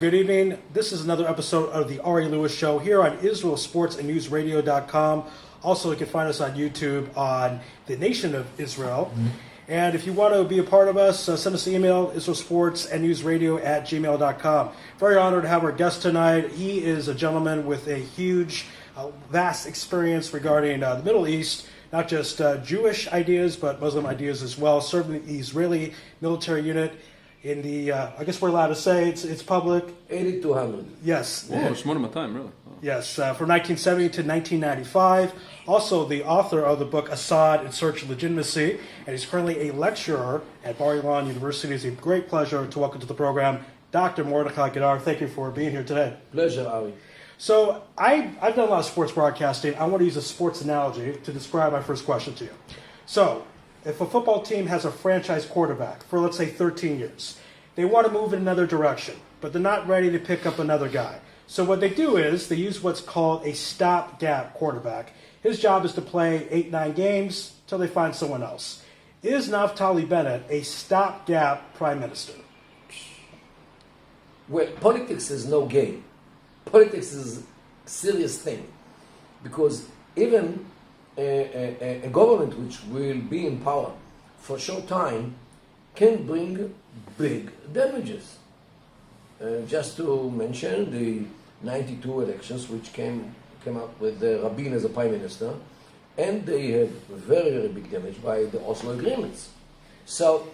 Good evening. This is another episode of the Ari Louis Show here on IsraelSportsAndNewsRadio.com. Also, you can find us on YouTube on the Nation of Israel. And if you want to be a part of us, send us an email, IsraelSportsAndNewsRadio@gmail.com. Very honored to have our guest tonight. He is a gentleman with a huge, vast experience regarding the Middle East, not just Jewish ideas, but Muslim ideas as well. Served in the Israeli military unit in the, I guess we're allowed to say it's public. 80 to 100. Yes. Whoa, it's more than my time, really. Wow. Yes, from 1970 to 1995. Also the author of the book Assad in Search of Legitimacy, and he's currently a lecturer at Bar Ilan University. It's a great pleasure to welcome to the program Dr. Mordechai Kedar. Thank you for being here today. Pleasure, Ari. So I've done a lot of sports broadcasting. I want to use a sports analogy to describe my first question to you. So if a football team has a franchise quarterback for, let's say, 13 years, they want to move in another direction, but they're not ready to pick up another guy. So what they do is they use what's called a stopgap quarterback. His job is to play 8-9 games till they find someone else. Is Naftali Bennett a stopgap prime minister? Well, politics is no game. Politics is a serious thing, because even a government which will be in power for a short time can bring big damages. Just to mention the 92 elections, which came up with Rabin as a prime minister, and they had very, very big damage by the Oslo agreements. So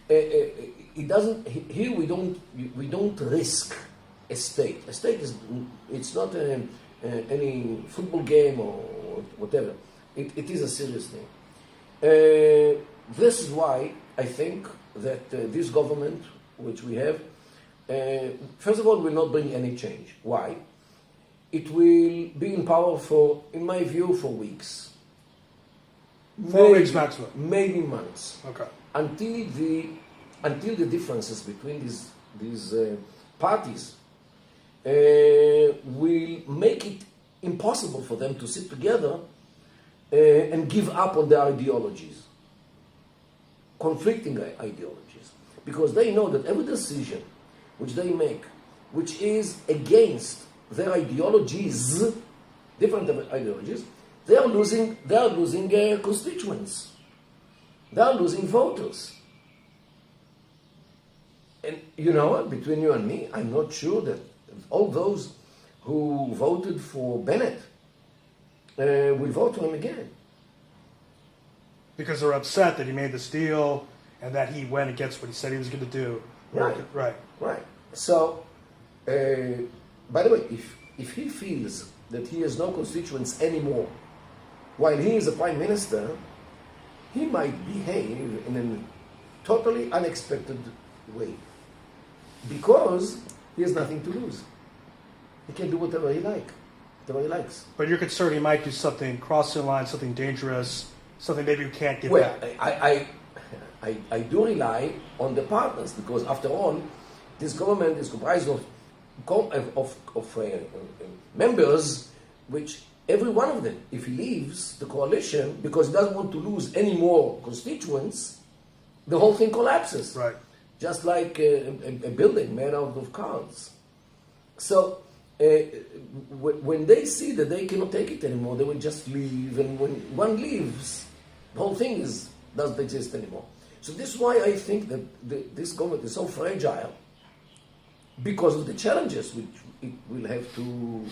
it doesn't. Here we don't risk a state. A state it's not any football game or whatever. It is a serious thing. This is why I think that this government, which we have, first of all, will not bring any change. Why? It will be in power for, in my view, for weeks. 4 weeks maximum. Maybe months. Okay. Until the differences between these parties will make it impossible for them to sit together and give up on their ideologies, conflicting ideologies, because they know that every decision which they make, which is against their ideologies, different ideologies, they are losing constituents, they are losing voters. And you know what, between you and me, I'm not sure that all those who voted for Bennett will vote for him again. Because they're upset that he made this deal and that he went against what he said he was going to do. Right. So, by the way, if he feels that he has no constituents anymore while he is a prime minister, he might behave in a totally unexpected way, because he has nothing to lose. He can do whatever he likes. But you're concerned he might do something crossing the line, something dangerous, something maybe you can't get Well, back. I do rely on the partners, because after all, this government is comprised of members, which every one of them, if he leaves the coalition because he doesn't want to lose any more constituents, the whole thing collapses. Right. Just like a building made out of cards. So when they see that they cannot take it anymore, they will just leave. And when one leaves, the whole thing doesn't exist anymore. So this is why I think that this government is so fragile, because of the challenges which it will have to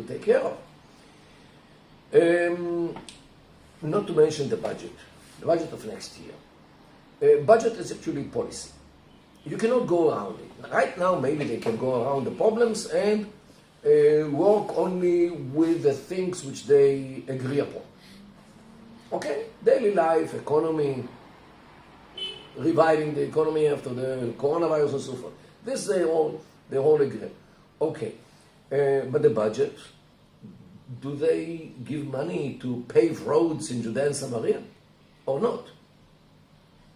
take care of. Not to mention the budget of next year. Budget is actually policy. You cannot go around it. Right now, maybe they can go around the problems and work only with the things which they agree upon. Okay? Daily life, economy, reviving the economy after the coronavirus and so forth. This they all agree. Okay. But the budget, do they give money to pave roads in Judea and Samaria or not?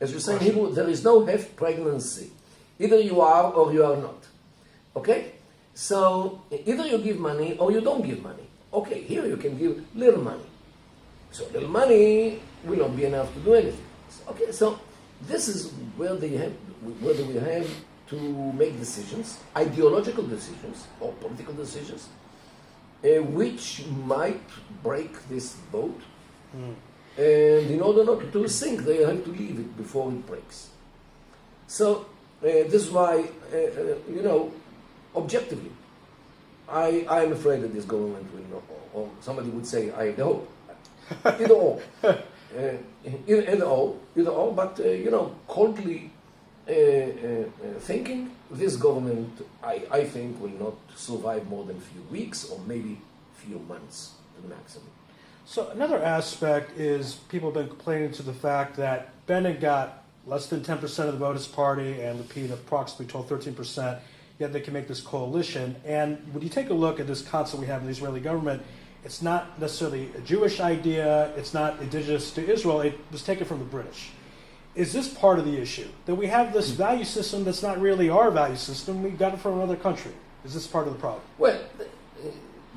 As you say in Hebrew, there is no half pregnancy. Either you are or you are not. Okay? So either you give money or you don't give money. Okay, here you can give little money. So little money will not be enough to do anything. Okay, so this is where we have to make decisions, ideological decisions or political decisions, which might break this boat. And in order not to sink, they have to leave it before it breaks. So this is why, objectively, I'm afraid that this government will not, or somebody would say, I have the hope. Either or. Either or, but, coldly thinking, this government, I think, will not survive more than a few weeks or maybe a few months to the maximum. So another aspect is people have been complaining to the fact that Bennett got less than 10% of the vote as party and Lapid approximately 12-13%, yet they can make this coalition. And when you take a look at this concept we have in the Israeli government, it's not necessarily a Jewish idea, it's not indigenous to Israel, it was taken from the British. Is this part of the issue? That we have this value system that's not really our value system, we got it from another country. Is this part of the problem? Well,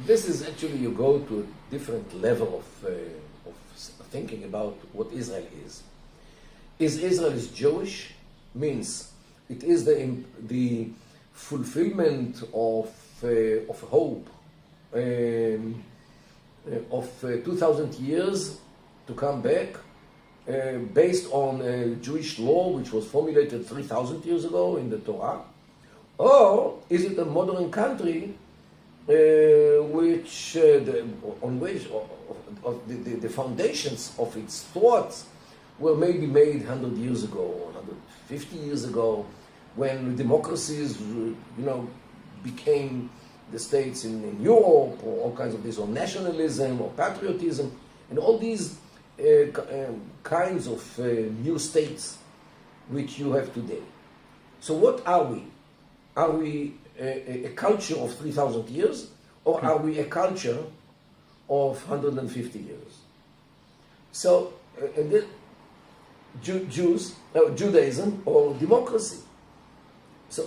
this is actually, you go to a different level of thinking about what Israel is. Is Israel Jewish? Means it is the fulfillment of hope of 2,000 years to come back, based on Jewish law which was formulated 3,000 years ago in the Torah, or is it a modern country which the foundations of its thoughts were maybe made 100 years ago or 150 years ago, when democracies, became the states in Europe, or all kinds of this, or nationalism, or patriotism, and all these kinds of new states which you have today. So what are we? Are we a culture of 3,000 years, or are we a culture of 150 years? So, Judaism or democracy. So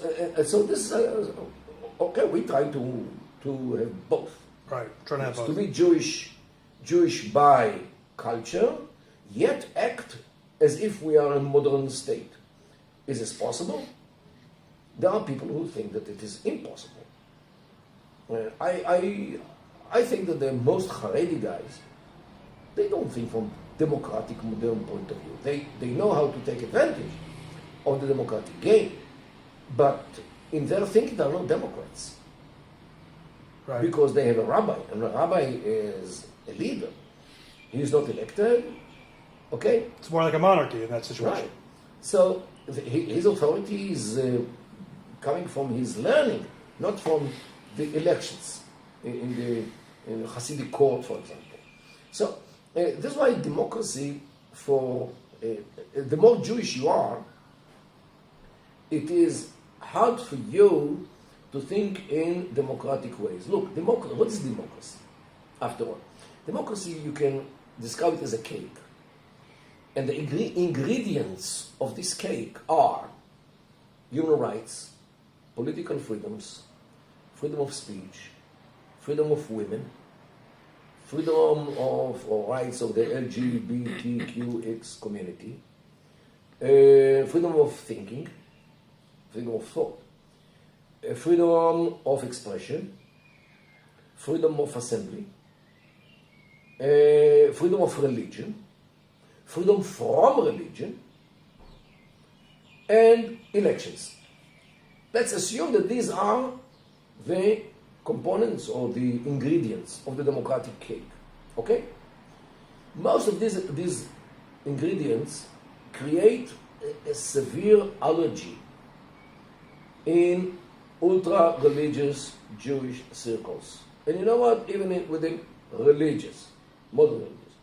this, okay, we try to have both. Right, trying to have both. To be Jewish by culture, yet act as if we are a modern state. Is this possible? There are people who think that it is impossible. I think that the most Haredi guys, they don't think from democratic modern point of view. They know how to take advantage of the democratic game, but in their thinking they're not Democrats. Right. Because they have a rabbi, and a rabbi is a leader. He is not elected, okay? It's more like a monarchy in that situation. Right. So his authority is coming from his learning, not from the elections in the Hasidic court, for example. So that's why democracy, for the more Jewish you are, it is hard for you to think in democratic ways. Look, what is democracy? After all, democracy, you can describe it as a cake. And the ingredients of this cake are human rights, political freedoms, freedom of speech, freedom of women, freedom of or rights of the LGBTQX community, freedom of thinking, freedom of thought, freedom of expression, freedom of assembly, freedom of religion, freedom from religion, and elections. Let's assume that these are the components or the ingredients of the democratic cake. Okay? Most of these ingredients create a severe allergy in ultra-religious Jewish circles. And you know what? Even within religious, modern religious.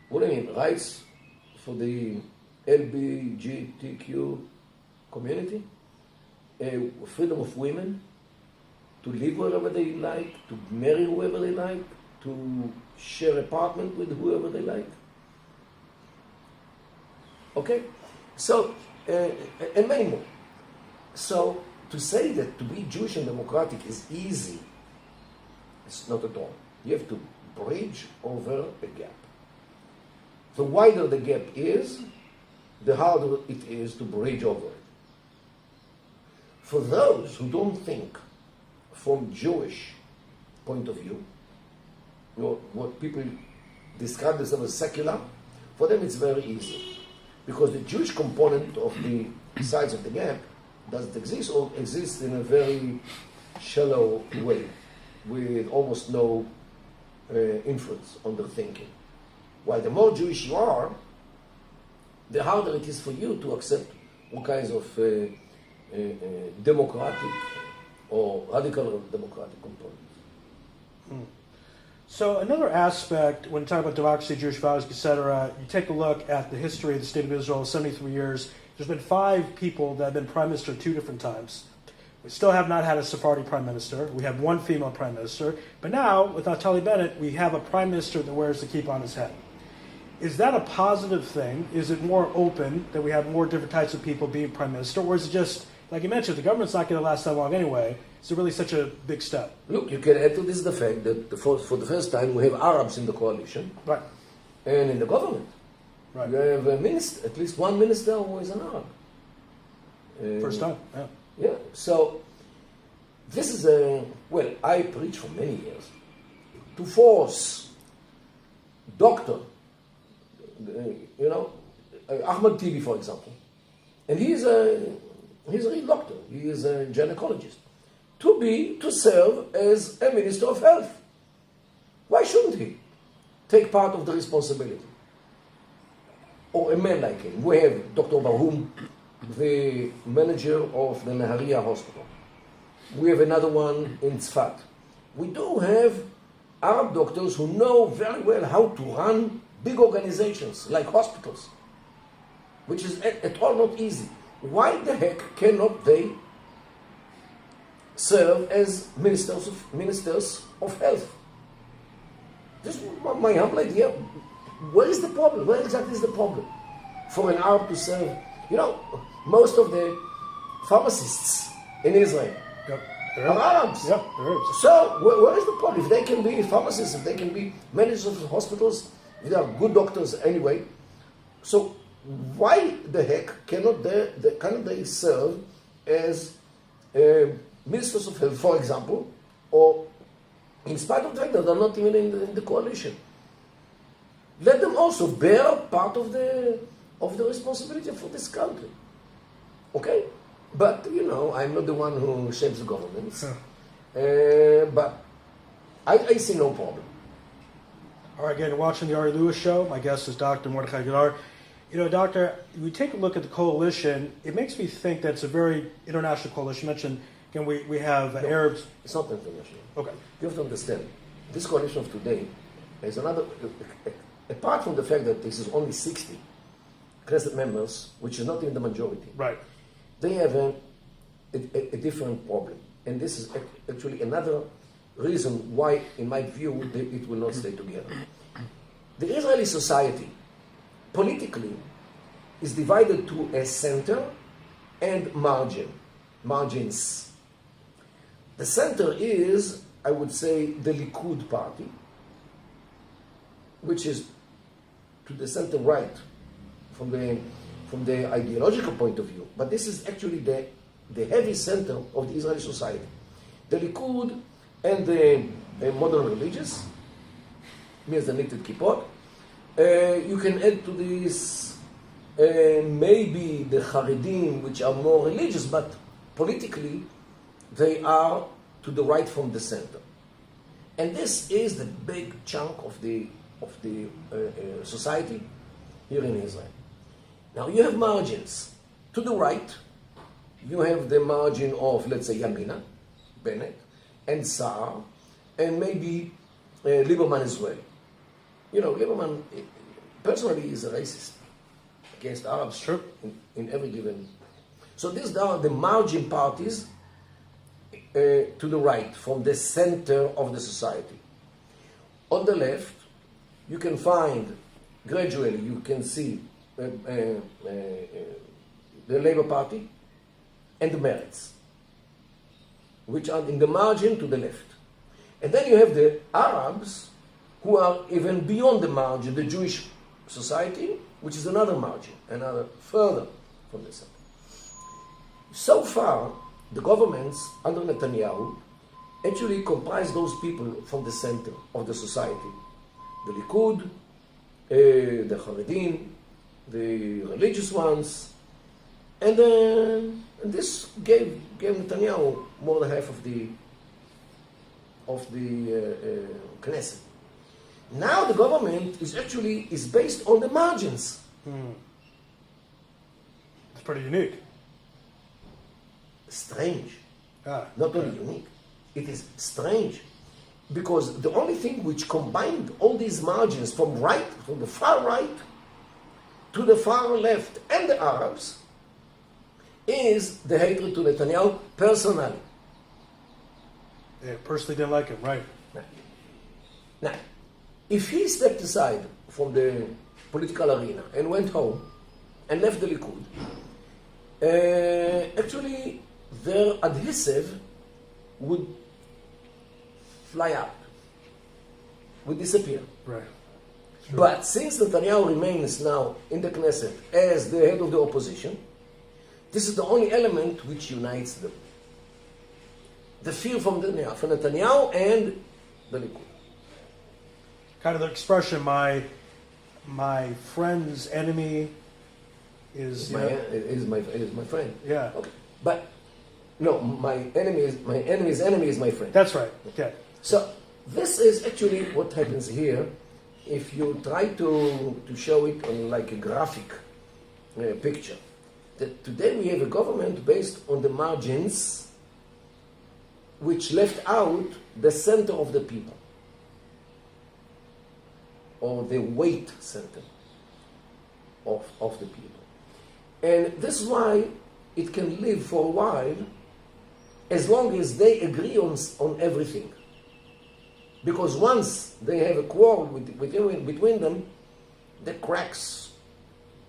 What do I mean? Rights for the LGBTQ community, freedom of women to live wherever they like, to marry whoever they like, to share apartment with whoever they like. Okay? So, and many more. So, to say that to be Jewish and democratic is easy, it's not at all. You have to bridge over a gap. The wider the gap is, the harder it is to bridge over it. For those who don't think from Jewish point of view, what people describe themselves as secular, for them it's very easy. Because the Jewish component of the sides of the gap doesn't exist, or exists in a very shallow way, with almost no influence on their thinking. While the more Jewish you are, the harder it is for you to accept all kinds of democratic or radical democratic components. So another aspect, when talking about democracy, Jewish values, etc., you take a look at the history of the State of Israel, 73 years. There's been 5 people that have been prime minister 2 different times. We still have not had a Sephardi prime minister. We have 1 female prime minister. But now, with Naftali Bennett, we have a prime minister that wears the kippah on his head. Is that a positive thing? Is it more open that we have more different types of people being prime minister? Or is it just, like you mentioned, the government's not going to last that long anyway? Is it really such a big step? Look, you can add to this the fact that for the first time we have Arabs in the coalition. Right. And in the government. Right. You have a minister, at least one minister who is an Arab. First time, yeah. Yeah, so this is I preach for many years to force doctor, Ahmed Tibi, for example, and he's a real doctor, he is a gynecologist, to serve as a minister of health. Why shouldn't he take part of the responsibility? Or a man like him. We have Dr. Barhum, the manager of the Nahariya hospital. We have another one in Tzfat. We do have Arab doctors who know very well how to run big organizations like hospitals, which is at all not easy. Why the heck cannot they serve as ministers of health? This is my humble idea. Where is the problem? Where exactly is the problem for an Arab to serve? Most of the pharmacists in Israel are Arabs. Yep, there is. So where is the problem? If they can be pharmacists, if they can be managers of hospitals, if they are good doctors anyway, so why the heck cannot they serve as ministers of health, for example, or in spite of the fact that they're not even in the coalition? Let them also bear part of the responsibility for this country. Okay? But, I'm not the one who shapes the governments. But I see no problem. All right, again, watching the Ari Louis show. My guest is Dr. Mordechai Kedar. Doctor, we take a look at the coalition. It makes me think that it's a very international coalition. You mentioned, again, we have Arabs. It's not international. Okay. You have to understand, this coalition of today is another, apart from the fact that this is only 60 Knesset members, which is not in the majority. Right. They have a different problem. And this is actually another reason why, in my view, it will not stay together. The Israeli society, politically, is divided to a center and margins. The center is, I would say, the Likud party, which is to the center right from the ideological point of view. But this is actually the heavy center of the Israeli society. The Likud and the modern religious, means the knitted kippot. You can add to this maybe the Haredim, which are more religious, but politically they are to the right from the center. And this is the big chunk of the society here in Israel. Now you have margins. To the right, you have the margin of, let's say, Yamina, Bennett, and Saar, and maybe Lieberman as well. Lieberman personally is a racist against Arabs. Sure. In every given. So these are the margin parties to the right, from the center of the society. On the left, you can find, gradually, you can see the Labour Party and the Meretz, which are in the margin to the left. And then you have the Arabs, who are even beyond the margin, the Jewish society, which is another margin, another further from the center. So far, the governments under Netanyahu actually comprise those people from the center of the society. The Likud, the Haredim, the religious ones, and this gave Netanyahu more than half of the Knesset. Now the government is based on the margins. It's pretty unique. Strange. Ah, Not only unique, it is strange. Because the only thing which combined all these margins from the far right to the far left and the Arabs is the hatred to Netanyahu personally. They personally didn't like him, right? Now, if he stepped aside from the political arena and went home and left the Likud, actually their adhesive would fly out, would disappear. Right. Sure. But since Netanyahu remains now in the Knesset as the head of the opposition, this is the only element which unites them. The fear from Netanyahu and the Likud. Kind of the expression, my friend's enemy is my friend. Yeah. Okay. But no, my enemy's enemy is my friend. That's right. Okay. So this is actually what happens here. If you try to show it on like a graphic picture, that today we have a government based on the margins, which left out the center of the people, or the weight center of the people. And this is why it can live for a while, as long as they agree on everything. Because once they have a quarrel between them, the cracks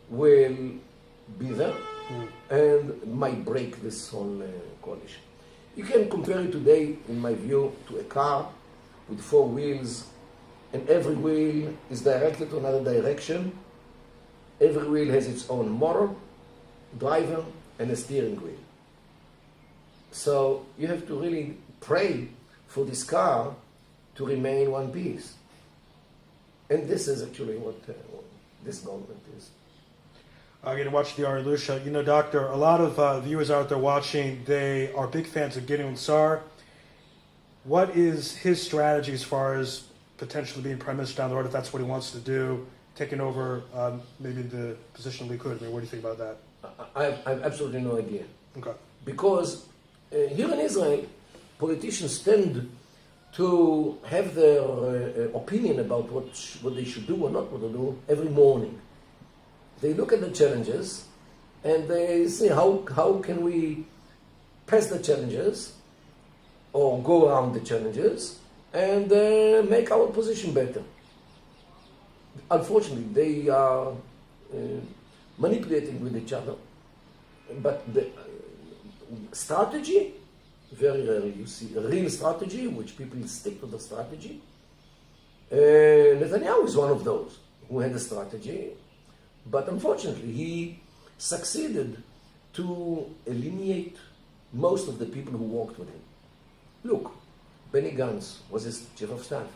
will be there and might break this whole coalition. You can compare it today, in my view, to a car with 4 wheels, and every wheel is directed to another direction. Every wheel has its own motor, driver, and a steering wheel. So you have to really pray for this car to remain one piece. And this is actually what this government is. I'm going to watch the Ari Louis show. You know, Doctor, a lot of viewers out there watching, they are big fans of Gideon Sa'ar. What is his strategy as far as potentially being prime minister down the road, if that's what he wants to do, taking over maybe the position of Likud? I mean, what do you think about that? I have absolutely no idea. Okay. Because here in Israel, politicians tend to have their opinion about what they should do or not what to do every morning. They look at the challenges and they say, how can we pass the challenges or go around the challenges and make our position better. Unfortunately, they are manipulating with each other. But the strategy, very rarely you see a real strategy, which people stick to the strategy. Netanyahu is one of those who had a strategy, but unfortunately he succeeded to eliminate most of the people who worked with him. Look, Benny Gantz was his chief of staff,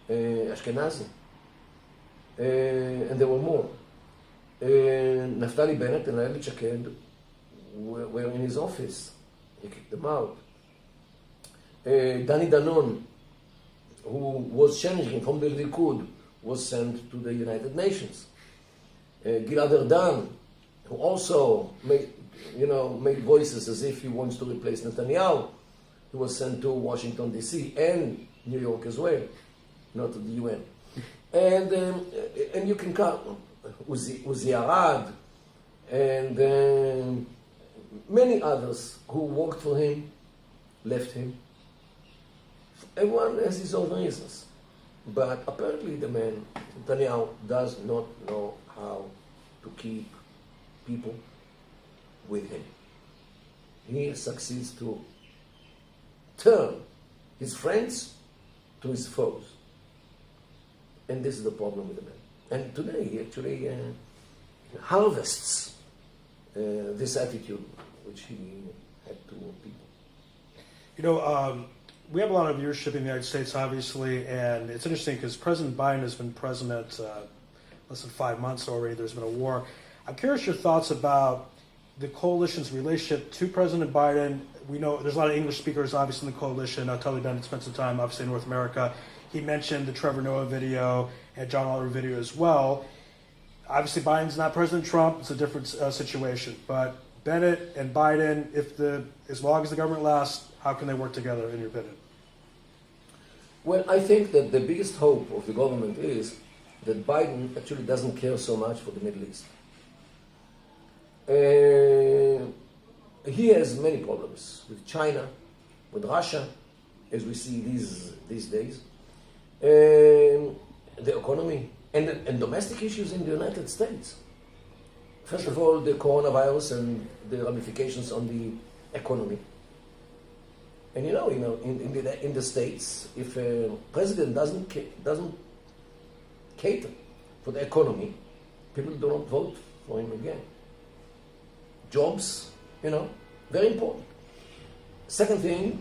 Ashkenazi, and there were more. Naftali Bennett and Islamist Kedar were in his office. He kicked them out. Danny Danon, who was changing from the Likud, was sent to the United Nations. Gilad Erdan, who also made voices as if he wants to replace Netanyahu, he was sent to Washington, D.C. and New York as well, not to the UN. And you can count Uzi Arad and many others who worked for him, left him. Everyone has his own reasons. But apparently the man, Netanyahu, does not know how to keep people with him. He succeeds to turn his friends to his foes. And this is the problem with the man. And today he actually harvests this attitude which he had to people. You know, we have a lot of viewership in the United States, obviously, and it's interesting because President Biden has been president less than 5 months already. There's been a war. I'm curious your thoughts about the coalition's relationship to President Biden. We know there's a lot of English speakers, obviously, in the coalition. Naftali Bennett spent some time, obviously, in North America. He mentioned the Trevor Noah video and John Oliver video as well. Obviously, Biden's not President Trump. It's a different situation. But Bennett and Biden, as long as the government lasts, how can they work together, in your opinion? Well, I think that the biggest hope of the government is that Biden actually doesn't care so much for the Middle East. He has many problems with China, with Russia, as we see these days, the economy, and domestic issues in the United States. First of all, the coronavirus and the ramifications on the economy. And in the States, if a president doesn't cater for the economy, people do not vote for him again. Jobs, very important. Second thing,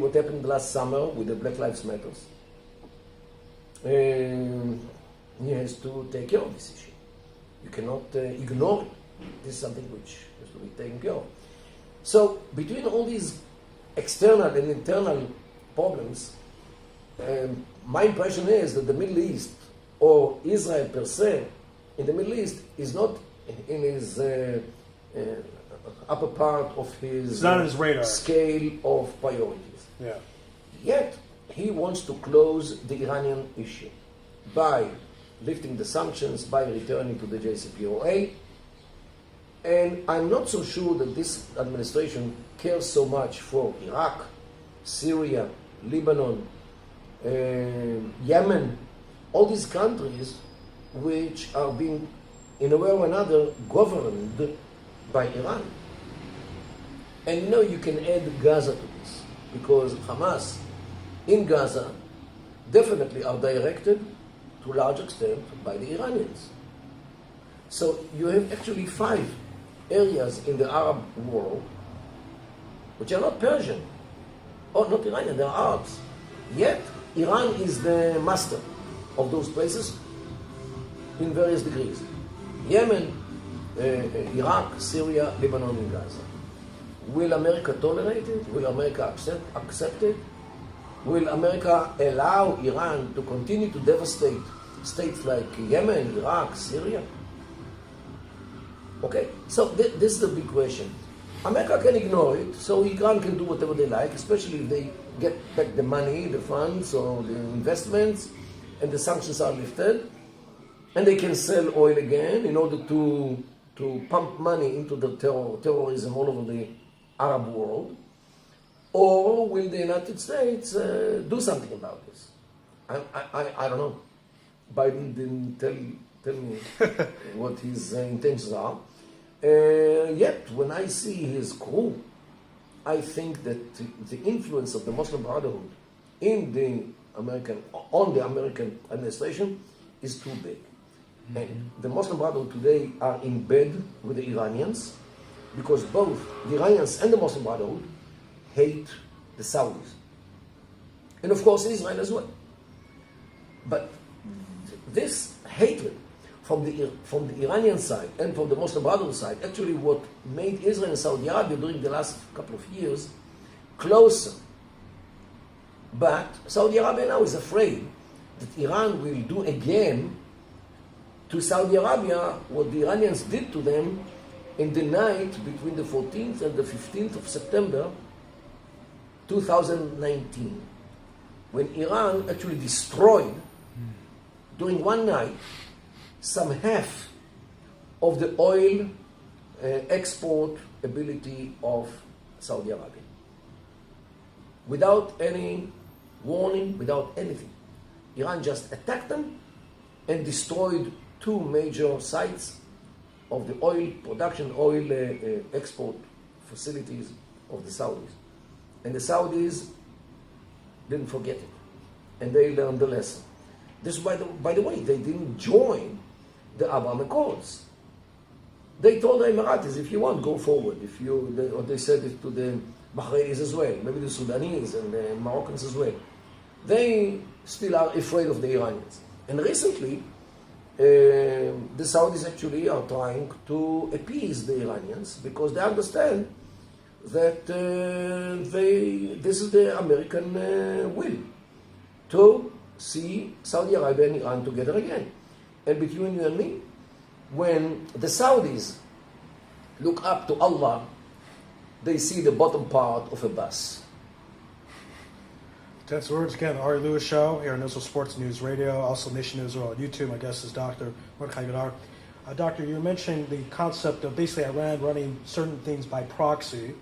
what happened last summer with the Black Lives Matter. He has to take care of this issue. You cannot ignore it. This is something which has to be taken care of. So between all these external and internal problems, my impression is that the Middle East, or Israel per se, in the Middle East is not in his upper part of his, not on his radar scale of priorities. Yeah. Yet he wants to close the Iranian issue by lifting the sanctions, by returning to the JCPOA. And I'm not so sure that this administration cares so much for Iraq, Syria, Lebanon, Yemen, all these countries which are being, in a way or another, governed by Iran. And you can add Gaza to this, because Hamas in Gaza definitely are directed to a large extent by the Iranians. So you have actually 5 areas in the Arab world which are not Persian, or not Iranian, they're Arabs. Yet Iran is the master of those places in various degrees. Yemen, Iraq, Syria, Lebanon, and Gaza. Will America tolerate it? Will America accept it? Will America allow Iran to continue to devastate states like Yemen, Iraq, Syria? Okay, so this is the big question. America can ignore it, so Iran can do whatever they like, especially if they get back the money, the funds, or the investments, and the sanctions are lifted, and they can sell oil again in order to pump money into the terrorism all over the Arab world. Or will the United States do something about this? I don't know. Biden didn't tell me what his intentions are. Yet, when I see his crew, I think that the influence of the Muslim Brotherhood on the American administration is too big. Mm-hmm. And the Muslim Brotherhood today are in bed with the Iranians, because both the Iranians and the Muslim Brotherhood hate the Saudis. And of course Israel as well. But this hatred from the Iranian side and from the Muslim Brotherhood side, actually what made Israel and Saudi Arabia during the last couple of years closer. But Saudi Arabia now is afraid that Iran will do again to Saudi Arabia what the Iranians did to them in the night between the 14th and the 15th of September 2019, when Iran actually destroyed, during one night, some half of the oil export ability of Saudi Arabia. Without any warning, without anything. Iran just attacked them and destroyed 2 major sites of the oil production, oil export facilities of the Saudis. And the Saudis didn't forget it. And they learned the lesson. This, by the way, they didn't join the Abraham Accords. They told the Emiratis, if you want, go forward. Or they said it to the Bahrainis as well, maybe the Sudanese and the Moroccans as well. They still are afraid of the Iranians. And recently, the Saudis actually are trying to appease the Iranians because they understand that this is the American will to see Saudi Arabia and Iran together again. And between you and me, when the Saudis look up to Allah, they see the bottom part of a bus. Tense words again. The Ari Louis Show here on Israel Sports News Radio, also Nation Israel on YouTube. My guest is Dr. Mordechai Kedar. Doctor, you mentioned the concept of basically Iran running certain things by proxy.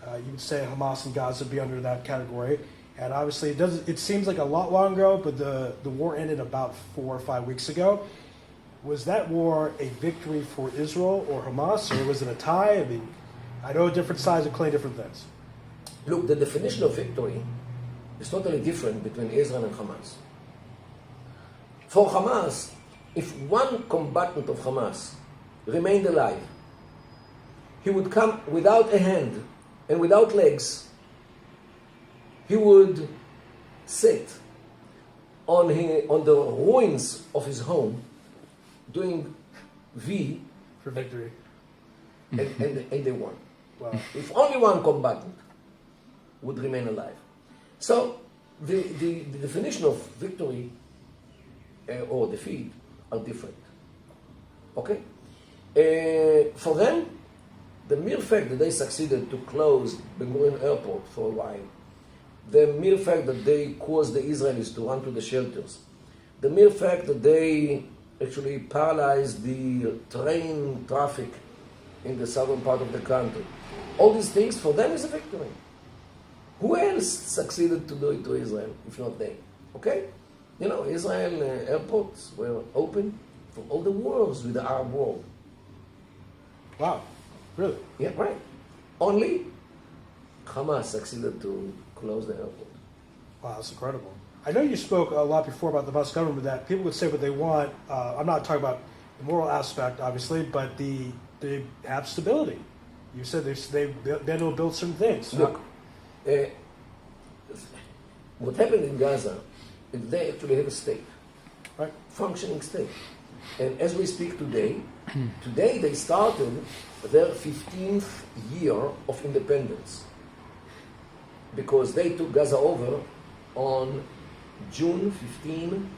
You would say Hamas and Gaza would be under that category. And obviously, it seems like a lot long ago, but the war ended about 4 or 5 weeks ago. Was that war a victory for Israel or Hamas, or was it a tie? I mean, I know different sides claim different things. Look, the definition of victory is totally different between Israel and Hamas. For Hamas, if one combatant of Hamas remained alive, he would come without a hand and without legs. He would sit on the ruins of his home doing V For victory. and they won. Wow. If only one combatant would remain alive. So the definition of victory or defeat are different. Okay? For them, the mere fact that they succeeded to close Ben Gurion Airport for a while, the mere fact that they caused the Israelis to run to the shelters, the mere fact that they actually paralyzed the train traffic in the southern part of the country, all these things for them is a victory. Who else succeeded to do it to Israel, if not they? Okay? You know, Israel airports were open for all the wars with the Arab world. Wow. Really? Yeah, right. Only Hamas succeeded to close the airport. Wow, that's incredible. I know you spoke a lot before about the Hamas government, that people would say what they want. I'm not talking about the moral aspect, obviously, but they have stability. You said they've been able to build certain things. Look, what happened in Gaza is they actually have a state, Right. functioning state. And as we speak today, they started their 15th year of independence because they took Gaza over on June 15,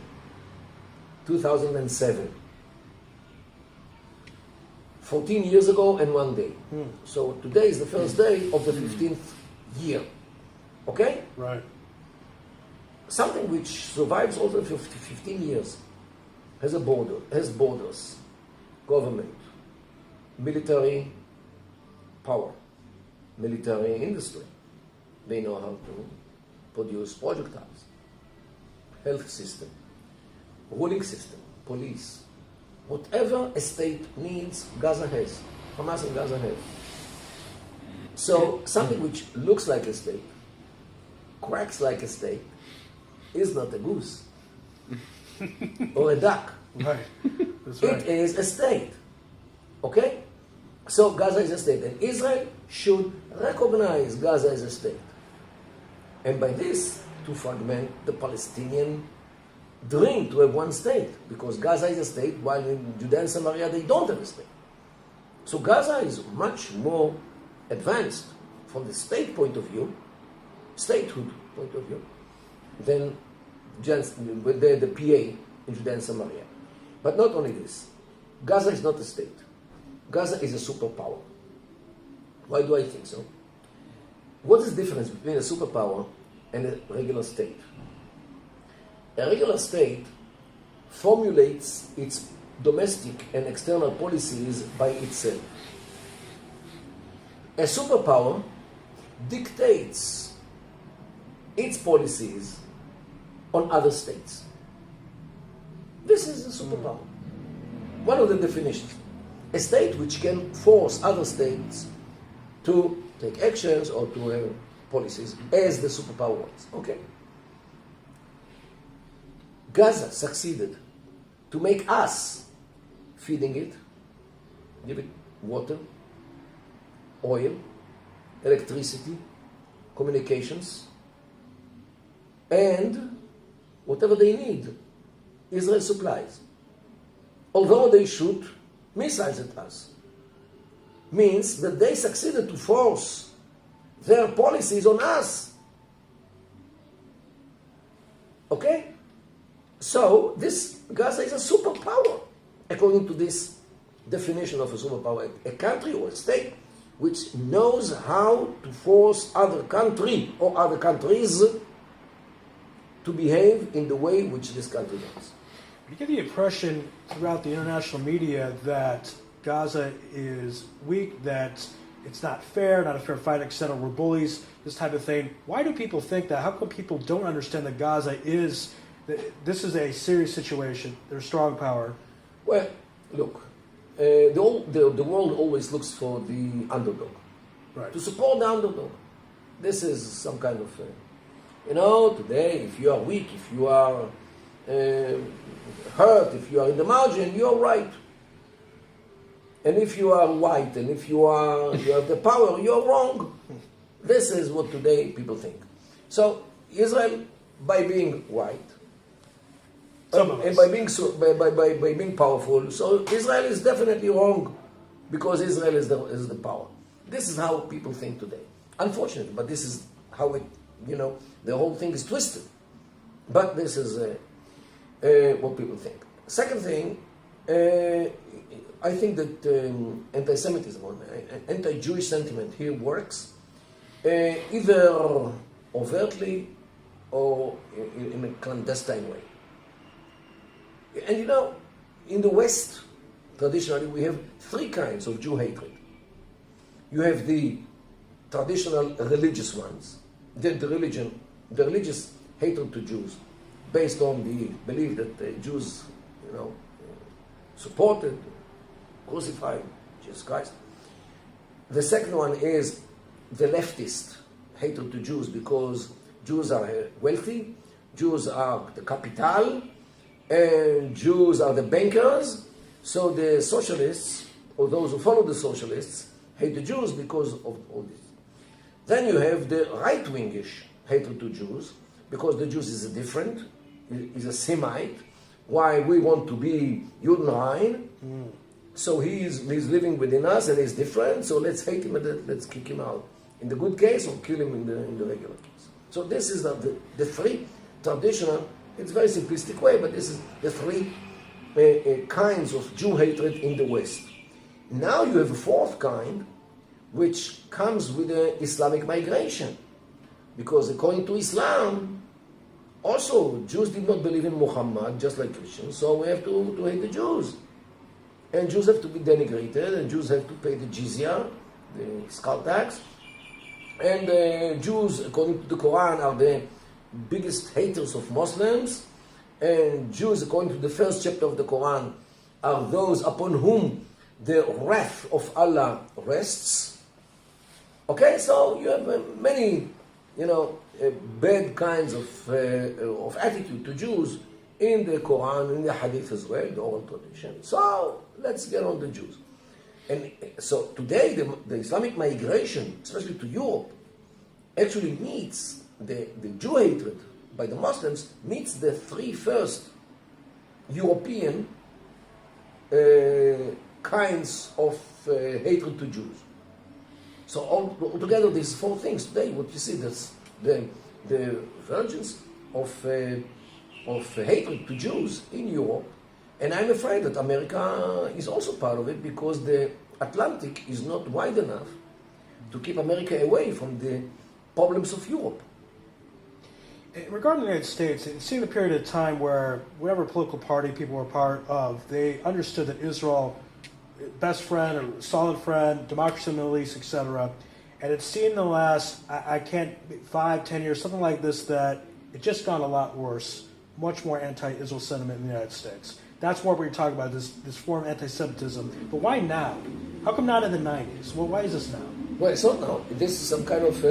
2007. 14 years ago and 1 day. So today is the first day of the 15th year. Okay? Right. Something which survives also for 15 years has a border, has borders, government, military power, military industry. They know how to produce projectiles, health system, ruling system, police. Whatever a state needs, Gaza has. Hamas and Gaza have. So something which looks like a state, quacks like a state, is not a goose or a duck. Right. That's right. It is a state. Okay? So Gaza is a state. And Israel should recognize Gaza as a state. And by this, to fragment the Palestinian dream to have one state. Because Gaza is a state, while in Judea and Samaria they don't have a state. So Gaza is much more advanced from the state point of view, statehood point of view, than just with the PA in Judea and Samaria. But not only this, Gaza is not a state. Gaza is a superpower. Why do I think so? What is the difference between a superpower and a regular state? A regular state formulates its domestic and external policies by itself. A superpower dictates its policies on other states. This is a superpower. One of the definitions. A state which can force other states to take actions or to have policies as the superpower wants. Okay. Gaza succeeded to make us feeding it, give it water, oil, electricity, communications, and whatever they need, Israel supplies. Although they shoot missiles at us, means that they succeeded to force their policies on us. Okay? So, this Gaza is a superpower, according to this definition of a superpower. A country or a state which knows how to force other country or other countries to behave in the way which this country does. You get the impression throughout the international media that Gaza is weak, that it's not fair, not a fair fight, etc. We're bullies, this type of thing. Why do people think that? How come people don't understand that Gaza is, this is a serious situation, there's strong power? Well, look, the world always looks for the underdog, right, to support the underdog. This is some kind of, today, if you are weak, if you are hurt, if you are in the margin, you are right. And if you are white, and if you have the power, you are wrong. This is what today people think. So Israel, by being white, and by being powerful, so Israel is definitely wrong because Israel is the power. This is how people think today. Unfortunately, but this is how it, the whole thing is twisted. But this is what people think. Second thing, I think that anti-Semitism, anti-Jewish sentiment here works either overtly or in a clandestine way. And in the West, traditionally, we have three kinds of Jew hatred. You have the traditional religious ones, the religious hatred to Jews, based on the belief that Jews, supported, crucified Jesus Christ. The second one is the leftist hatred to Jews because Jews are wealthy, Jews are the capital, and Jews are the bankers. So the socialists, or those who follow the socialists, hate the Jews because of all this. Then you have the right-wingish hatred to Jews because the Jews is different, is a Semite. Why we want to be Judenrein? So he's living within us and he's different. So let's hate him and let's kick him out. In the good case, or kill him in the regular case. So this is the three traditional. It's a very simplistic way, but this is the three kinds of Jew hatred in the West. Now you have a fourth kind, which comes with the Islamic migration, because according to Islam, also, Jews did not believe in Muhammad, just like Christians, so we have to hate the Jews. And Jews have to be denigrated, and Jews have to pay the jizya, the skull tax. And Jews, according to the Quran, are the biggest haters of Muslims. And Jews, according to the first chapter of the Quran, are those upon whom the wrath of Allah rests. Okay, so you have many, bad kinds of attitude to Jews in the Quran, in the Hadith as well, the oral tradition. So let's get on the Jews. And so today the Islamic migration, especially to Europe, actually meets the Jew hatred by the Muslims, meets the three first European kinds of hatred to Jews. So altogether, these four things today, what you see, that's the virgins of hatred to Jews in Europe, and I'm afraid that America is also part of it because the Atlantic is not wide enough to keep America away from the problems of Europe. Regarding the United States, it seemed a period of time where whatever political party people were part of, they understood that Israel, best friend or solid friend, democracy in the Middle East, etc. And it seemed in the last, 5-10 years, something like this, that it just got a lot worse, much more anti-Israel sentiment in the United States. That's what we're talking about, this form of anti-Semitism. But why now? How come not in the 90s? Well, why is this now? Well, it's not now. This is some kind of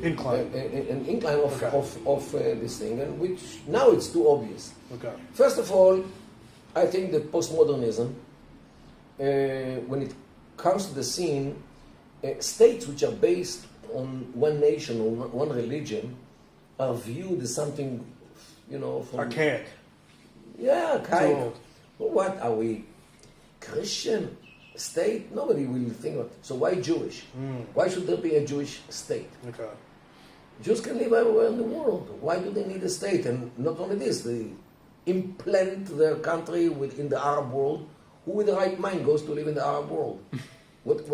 incline. An incline of this thing, and which now it's too obvious. Okay. First of all, I think that postmodernism, when it comes to the scene, states which are based on one nation or one religion are viewed as something, from... Archaic. Yeah, Too old. Well, what, are we Christian state? Nobody will think of it. So why Jewish? Why should there be a Jewish state? Okay. Jews can live everywhere in the world. Why do they need a state? And not only this, they implant their country within the Arab world. Who with the right mind goes to live in the Arab world? What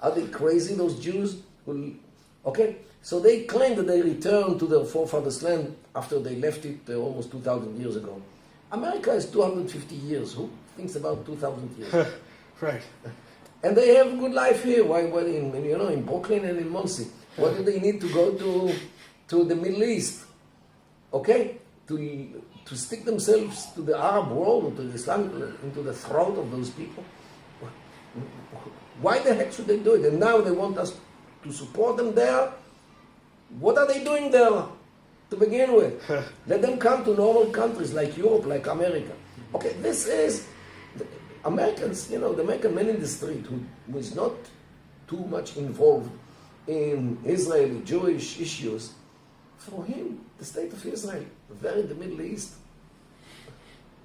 are they crazy, those Jews? Okay, so they claim that they returned to their forefathers' land after they left it almost 2,000 years ago. America is 250 years. Who thinks about 2,000 years? Right. And they have a good life here. Why in Brooklyn and in Monsey? Why do they need to go to the Middle East? Okay, to stick themselves to the Arab world or to the Islamic, into the throat of those people? Why the heck should they do it? And now they want us to support them there. What are they doing there to begin with? Let them come to normal countries like Europe, like America. Okay, this is Americans, the American man in the street who is not too much involved in Israeli Jewish issues. For him, the state of Israel, there in the Middle East,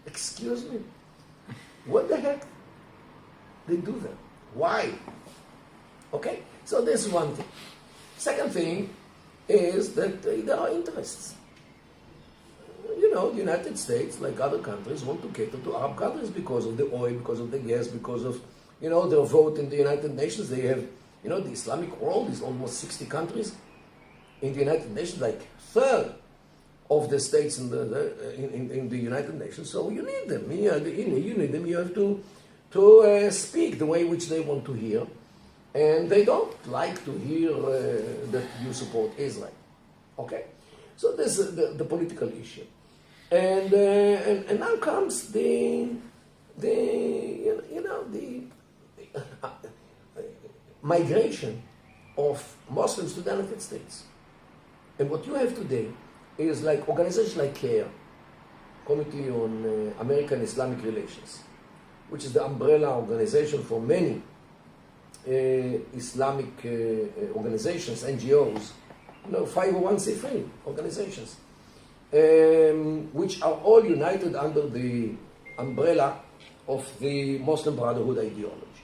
excuse me, what the heck? They do that. Why? Okay, so this is one thing. Second thing is that there are interests. The United States, like other countries, want to cater to Arab countries because of the oil, because of the gas, because of, their vote in the United Nations. They have, the Islamic world is almost 60 countries. In the United Nations, like third of the states in the United Nations. So you need them. You need them. You have to speak the way which they want to hear. And they don't like to hear that you support Israel. Okay? So this is the political issue. And now comes the migration of Muslims to the United States. And what you have today is like organizations like CARE, Committee on American Islamic Relations, which is the umbrella organization for many Islamic organizations, NGOs, 501c3 organizations, which are all united under the umbrella of the Muslim Brotherhood ideology.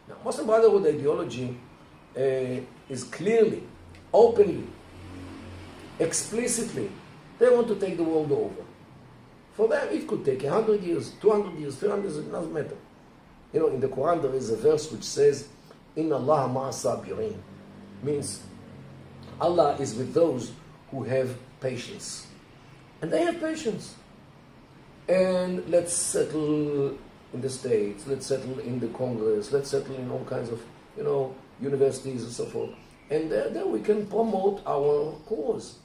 Now, Muslim Brotherhood ideology is clearly, openly, explicitly, they want to take the world over. For them, it could take 100 years, 200 years, 300 years, it doesn't matter. In the Quran, there is a verse which says, Inna Allah ma'a sabirin, means Allah is with those who have patience. And they have patience. And let's settle in the States, let's settle in the Congress, let's settle in all kinds of, universities and so forth. And then we can promote our cause.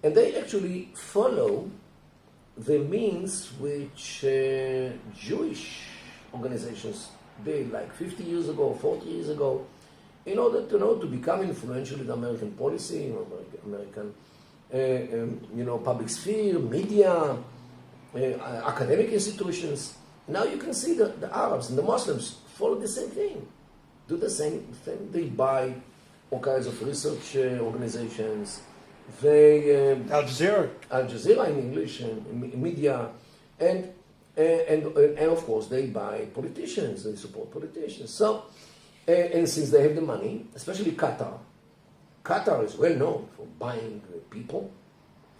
And they actually follow the means which Jewish organizations did, like 50 years ago, 40 years ago, in order to become influential in American policy, American public sphere, media, academic institutions. Now you can see that the Arabs and the Muslims follow the same thing, do the same thing. They buy all kinds of research organizations. They Al Jazeera in English and media, and of course they buy politicians. They support politicians. So, and since they have the money, especially Qatar is well known for buying people,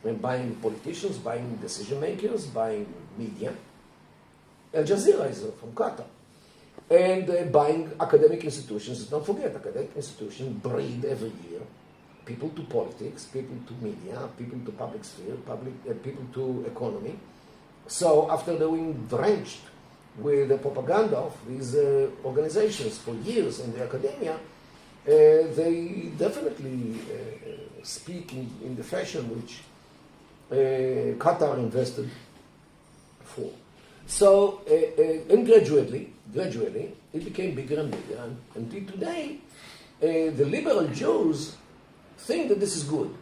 and buying politicians, buying decision makers, buying media. Al Jazeera is from Qatar. And buying academic institutions. Don't forget, academic institutions breed every year people to politics, people to media, people to public sphere, people to economy. So after they were drenched with the propaganda of these organizations for years in the academia, they definitely speak in the fashion which Qatar invested for. So, and gradually, it became bigger and bigger. And until today, the liberal Jews think that this is good.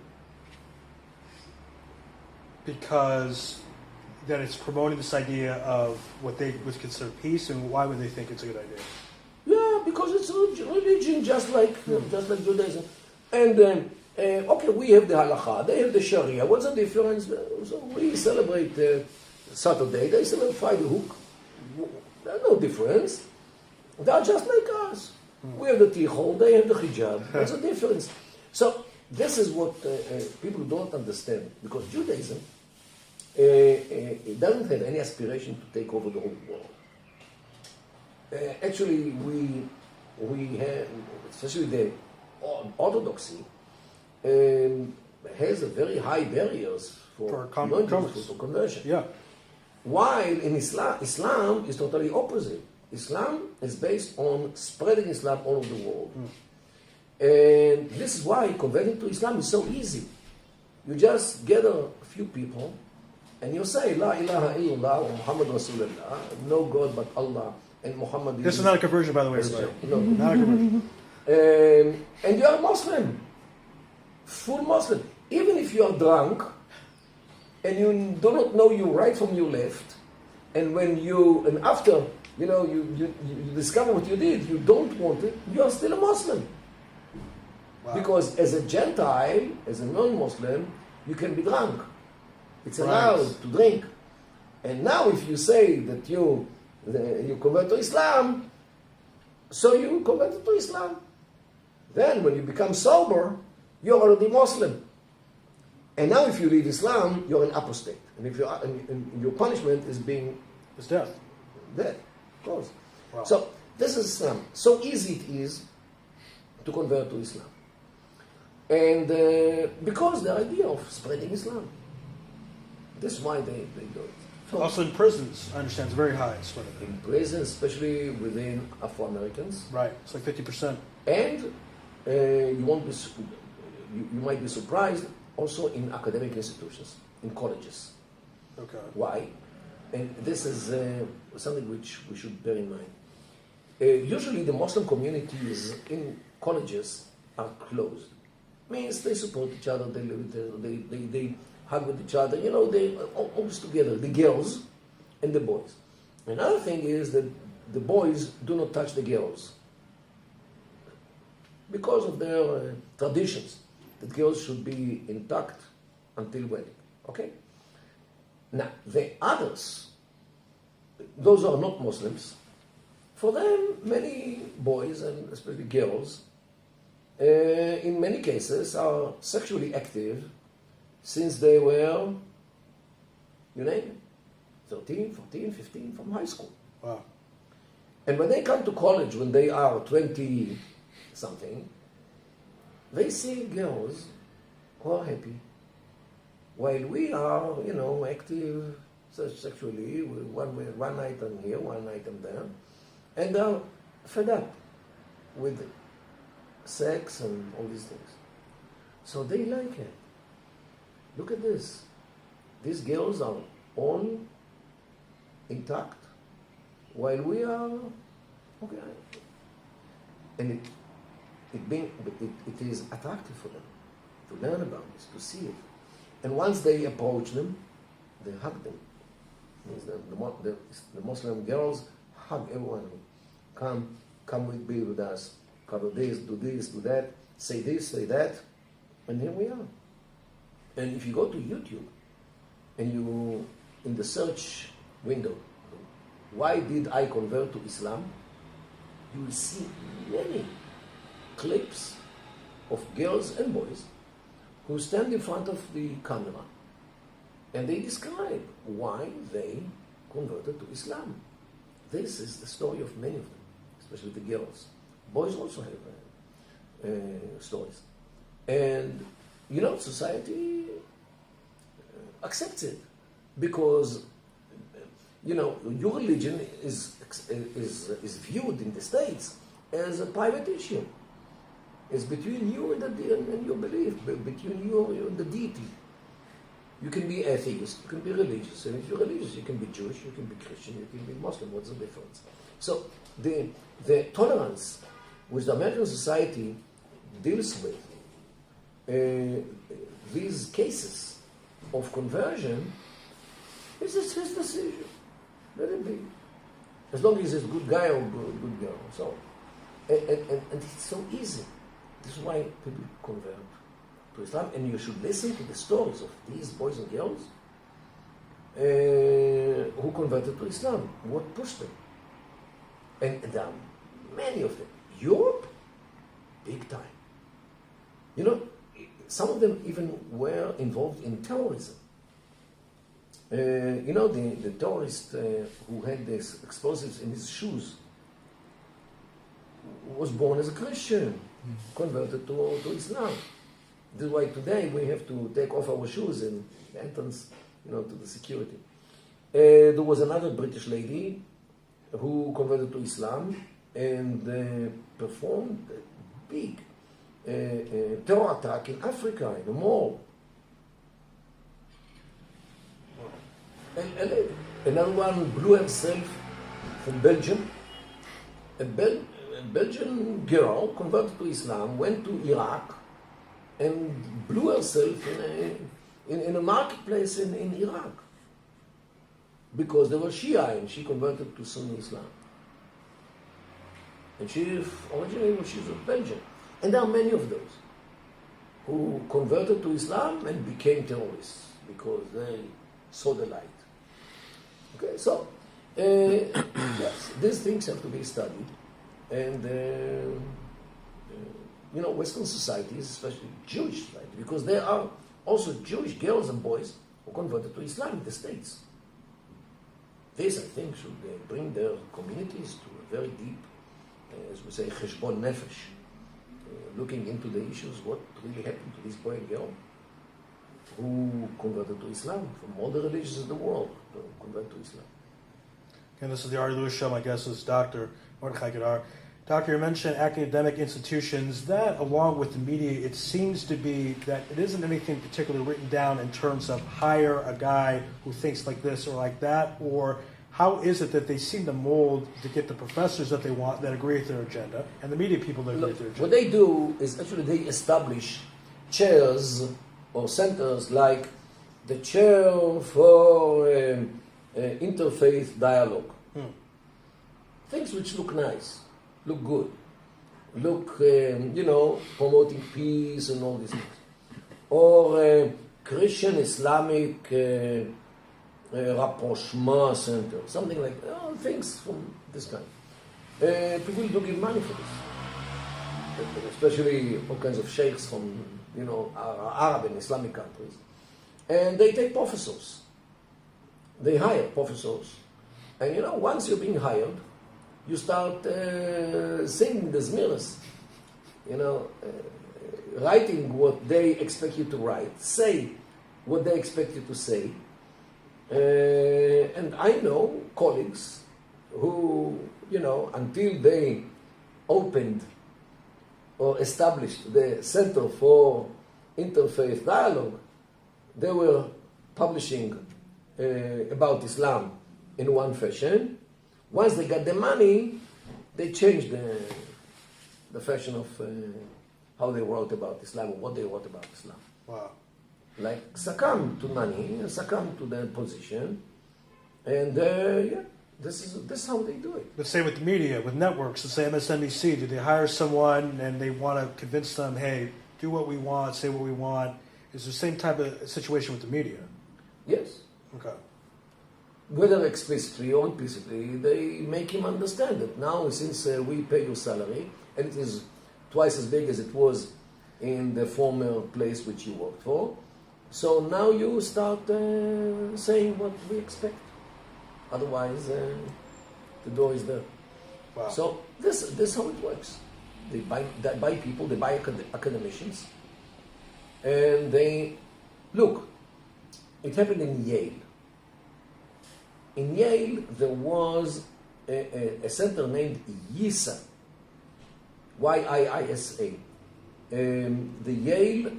Because that it's promoting this idea of what they would consider peace, and why would they think it's a good idea? Yeah, because it's a religion just like Judaism. And okay, we have the halakha, they have the Sharia. What's the difference? So we celebrate Saturday, they celebrate Friday hook. There's no difference. They are just like us. We have the tichol, they have the hijab. What's the difference? So this is what people don't understand, because Judaism it doesn't have any aspiration to take over the whole world. Actually, we have, especially the Orthodoxy, has a very high barriers for conversion. Yeah. While in Islam is totally opposite. Islam is based on spreading Islam all over the world. And this is why converting to Islam is so easy. You just gather a few people and you say, La ilaha illallah wa Muhammad Rasulullah, no God but Allah, and Muhammad is... This is not a conversion, by the way, everybody. No. Not a conversion. And you are a Muslim. Full Muslim. Even if you are drunk and you do not know your right from your left, and after you discover what you did, you don't want it, you are still a Muslim. Wow. Because as a Gentile, as a non-Muslim, you can be drunk. It's allowed to drink. And now if you say that you convert to Islam, so you convert to Islam. Then when you become sober, you're already Muslim. And now if you leave Islam, you're an apostate. And if and your punishment is being... It's death. Death, of course. Wow. So this is Islam. So easy it is to convert to Islam. And because the idea of spreading Islam. That's why they do it. So Also in prisons, I understand, it's very high. Sort of. in prisons, especially within Afro-Americans. Right. It's like 50%. And you might be surprised also in academic institutions, in colleges. Okay. Why? And this is something which we should bear in mind. Usually the Muslim communities in colleges are closed. Means they support each other, they live together, they hug with each other, they always together, the girls and the boys. Another thing is that the boys do not touch the girls because of their traditions. That girls should be intact until wedding. Okay? Now, the others, those who are not Muslims, for them, many boys, and especially girls, in many cases are sexually active since they were, you name it, 13, 14, 15, from high school. Wow. And when they come to college, when they are 20-something, they see girls who are happy, while we are, active sexually, one item here, one item there, and they're fed up with sex and all these things. So they like it. Look at this. These girls are all intact, while we are okay. And it is attractive for them to learn about this, to see it. And once they approach them, they hug them. Means the Muslim girls hug everyone. Come be with us. Cover this, do that, say this, say that, and here we are. And if you go to YouTube and you, in the search window, why did I convert to Islam? You will see many clips of girls and boys who stand in front of the camera and they describe why they converted to Islam. This is the story of many of them, especially the girls. Boys also have stories. And, society accepts it because, your religion is viewed in the States as a private issue. It's between you and your belief, between you and the deity. You can be atheist, you can be religious, and if you're religious, you can be Jewish, you can be Christian, you can be Muslim. What's the difference? So the tolerance which the American society deals with these cases of conversion is his decision. Let it be. As long as he's a good guy or good girl. So And it's so easy. This is why people convert to Islam. And you should listen to the stories of these boys and girls who converted to Islam. What pushed them? And there are many of them. Europe, big time. You know, some of them even were involved in terrorism. You know, the terrorist who had these explosives in his shoes was born as a Christian, converted to Islam. This is why today we have to take off our shoes in the entrance, you know, to the security. There was another British lady who converted to Islam and performed a big terror attack in Africa, in a mall. And another one blew herself from Belgium. A Belgian girl converted to Islam, went to Iraq, and blew herself in a marketplace in Iraq. Because they were Shia, and she converted to Sunni Islam. And she originally she's a Belgian. And there are many of those who converted to Islam and became terrorists because they saw the light. Okay, so yes, these things have to be studied, and you know, Western societies, especially Jewish society, because there are also Jewish girls and boys who converted to Islam in the States. This, I think, should bring their communities to a very deep, as we say, cheshbon nefesh, looking into the issues, what really happened to this boy and girl who converted to Islam from all the religions of the world to convert to Islam. And this is the Ari Louis Show. My guest is Dr. Mordechai Kedar. Doctor, you mentioned academic institutions. That, along with the media, it seems to be that it isn't anything particularly written down in terms of hire a guy who thinks like this or like that, or how is it that they seem to mold to get the professors that they want, that agree with their agenda, and the media people that agree with their agenda? What they do is actually they establish chairs or centers like the chair for interfaith dialogue. Things which look nice, look good, look, you know, promoting peace and all these things. Or Christian Islamic rapprochement center, something like things from this kind. People do give money for this, especially all kinds of sheikhs from, you know, Arab and Islamic countries. And they take professors. They hire professors. And, you know, once you're being hired, you start singing the zmiras, you know, writing what they expect you to write, say what they expect you to say. And I know colleagues who, you know, until they opened or established the Center for Interfaith Dialogue, they were publishing about Islam in one fashion. Once they got the money, they changed the fashion of how they wrote about Islam or what they wrote about Islam. Wow. Like succumb to money, succumb to their position, and yeah, this is how they do it. The same with the media, with networks. Let's say MSNBC. Do they hire someone and they want to convince them, hey, do what we want, say what we want? Is the same type of situation with the media? Yes. Okay. Whether explicitly or implicitly, they make him understand that now, since we pay your salary, and it is twice as big as it was in the former place which you worked for, so now you start saying what we expect. Otherwise, the door is there. Wow. So this is how it works. They buy people, they buy academicians, and they look. It happened in Yale. In Yale, there was a center named YISA, YIISA, the Yale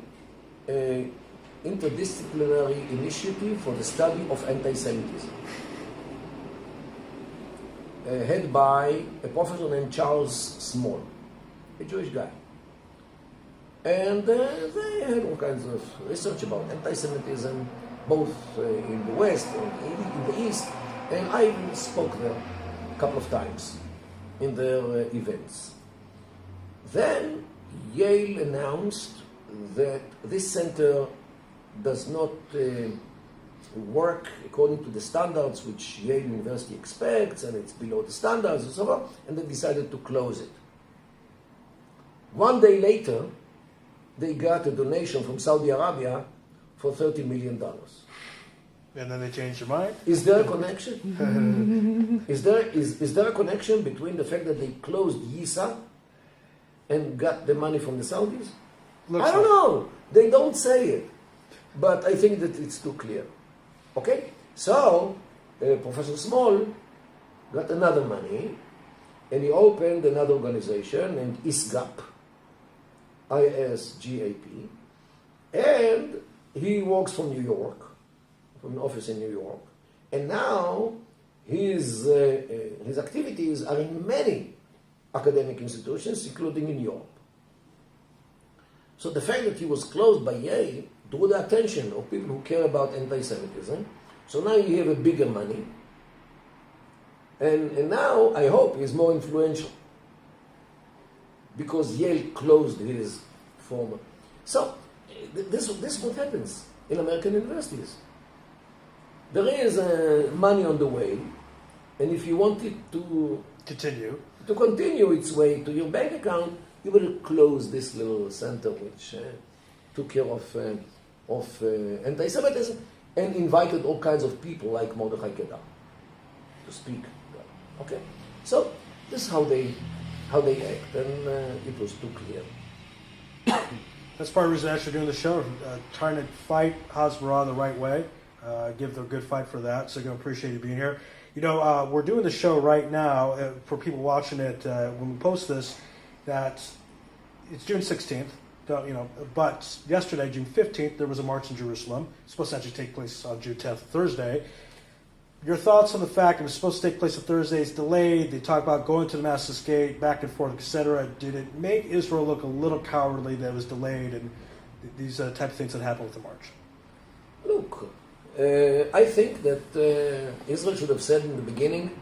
Interdisciplinary Initiative for the Study of Anti-Semitism, head by a professor named Charles Small, a Jewish guy. And they had all kinds of research about anti-Semitism, both in the West and in the East. And I spoke there a couple of times in their events. Then Yale announced that this center does not work according to the standards which Yale University expects, and it's below the standards and so on, and they decided to close it. One day later, they got a donation from Saudi Arabia for $30 million. And then they changed their mind? Is there a connection? is there a connection between the fact that they closed YISA and got the money from the Saudis? I don't know. They don't say it. But I think that it's too clear. Okay? So, Professor Small got another money, and he opened another organization named ISGAP, ISGAP, and he works from New York, from an office in New York, and now his activities are in many academic institutions, including in Europe. So the fact that he was closed by Yale drew the attention of people who care about anti-Semitism. So now you have a bigger money, and now I hope he's more influential because Yale closed his former. So this is what happens in American universities. There is money on the way, and if you want it to continue its way to your bank account, you will close this little center which took care of anti-Semitism and invited all kinds of people like Mordechai Kedar to speak. Okay, so this is how they act, and it was too clear. That's part of the reason actually doing the show, trying to fight Hasbara the right way, give them a good fight for that. So I appreciate you being here. You know, we're doing the show right now for people watching it when we post this. That it's June 16th. But yesterday, June 15th, there was a march in Jerusalem. It's supposed to actually take place on June 10th, Thursday. Your thoughts on the fact it was supposed to take place on Thursday, it's delayed, they talk about going to Damascus Gate, back and forth, etc. Did it make Israel look a little cowardly that it was delayed and these type of things that happened with the march? Look, I think that Israel should have said in the beginning,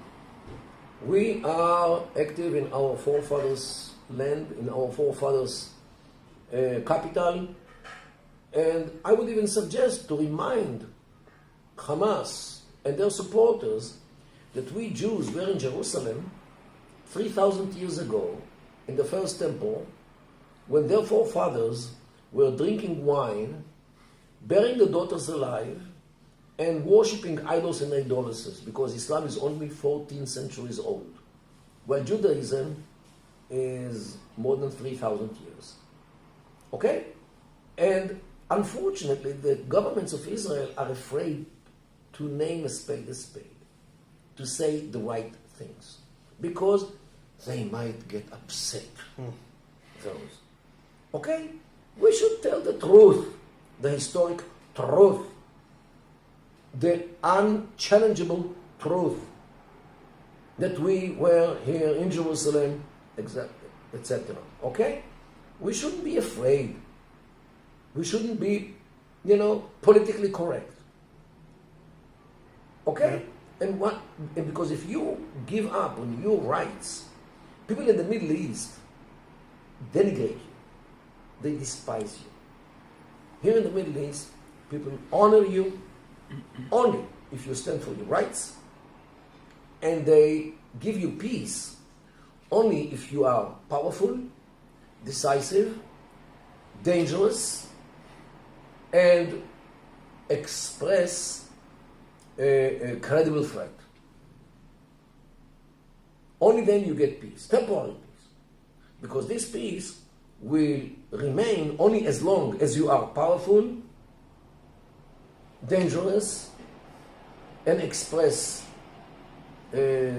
we are active in our forefathers' land, in our forefathers' capital, and I would even suggest to remind Hamas and their supporters that we Jews were in Jerusalem 3,000 years ago in the first temple when their forefathers were drinking wine, burying the daughters alive, and worshipping idols and idolaters, because Islam is only 14 centuries old, while Judaism is more than 3,000 years. Okay? And unfortunately, the governments of Israel are afraid to name a spade, to say the right things, because they might get upset. Those. Okay? We should tell the truth, the historic truth, the unchallengeable truth, that we were here in Jerusalem, etc. Okay? We shouldn't be afraid. We shouldn't be, politically correct. Okay? And because if you give up on your rights, people in the Middle East denigrate you. They despise you. Here in the Middle East, people honor you only if you stand for your rights, and they give you peace only if you are powerful, decisive, dangerous, and express a credible threat. Only then you get peace, temporary peace. Because this peace will remain only as long as you are powerful, dangerous, and express a